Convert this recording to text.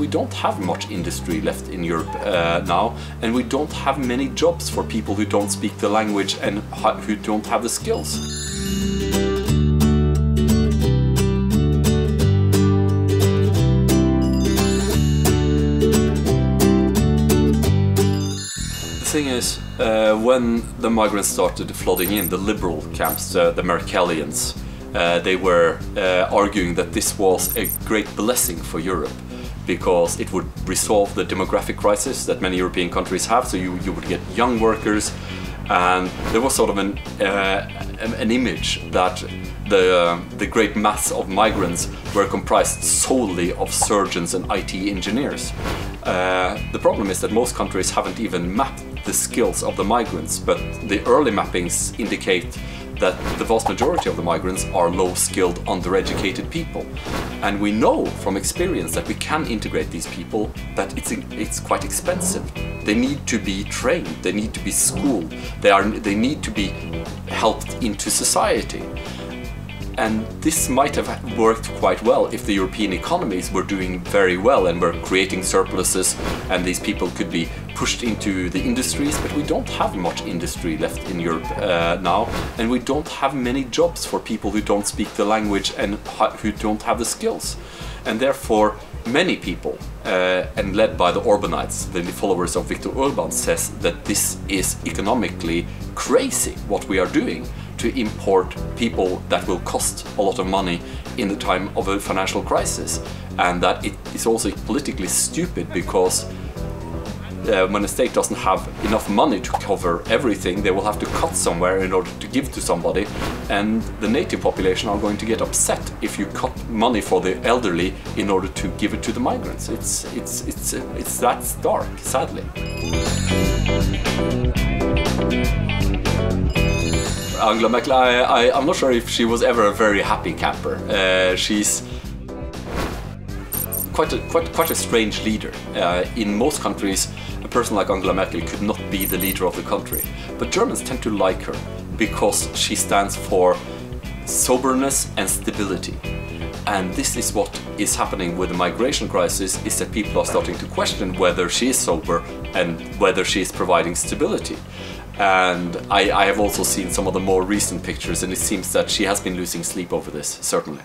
don't have much industry left in Europe now, and we don't have many jobs for people who don't speak the language and who don't have the skills. The thing is, when the migrants started flooding in, the liberal camps, the Merkelians, they were arguing that this was a great blessing for Europe because it would resolve the demographic crisis that many European countries have, so you would get young workers, and there was sort of an image that the great mass of migrants were comprised solely of surgeons and IT engineers. The problem is that most countries haven't even mapped the skills of the migrants, but the early mappings indicate that the vast majority of the migrants are low-skilled, undereducated people. And we know from experience that we can integrate these people, but it's quite expensive. They need to be trained, they need to be schooled, they need to be helped into society. And this might have worked quite well if the European economies were doing very well and were creating surpluses and these people could be pushed into the industries, but we don't have much industry left in Europe now, and we don't have many jobs for people who don't speak the language and who don't have the skills. And therefore many people, and led by the Orbanites, the followers of Viktor Orban, says that this is economically crazy what we are doing, to import people that will cost a lot of money in the time of a financial crisis, and that it is also politically stupid because when a state doesn't have enough money to cover everything, they will have to cut somewhere in order to give to somebody, and the native population are going to get upset if you cut money for the elderly in order to give it to the migrants. It's that dark, sadly. Angela Merkel, I'm not sure if she was ever a very happy camper. She's quite a strange leader. In most countries, a person like Angela Merkel could not be the leader of the country. But Germans tend to like her because she stands for soberness and stability. And this is what is happening with the migration crisis, is that people are starting to question whether she is sober and whether she is providing stability. And I have also seen some of the more recent pictures, and it seems that she has been losing sleep over this, certainly.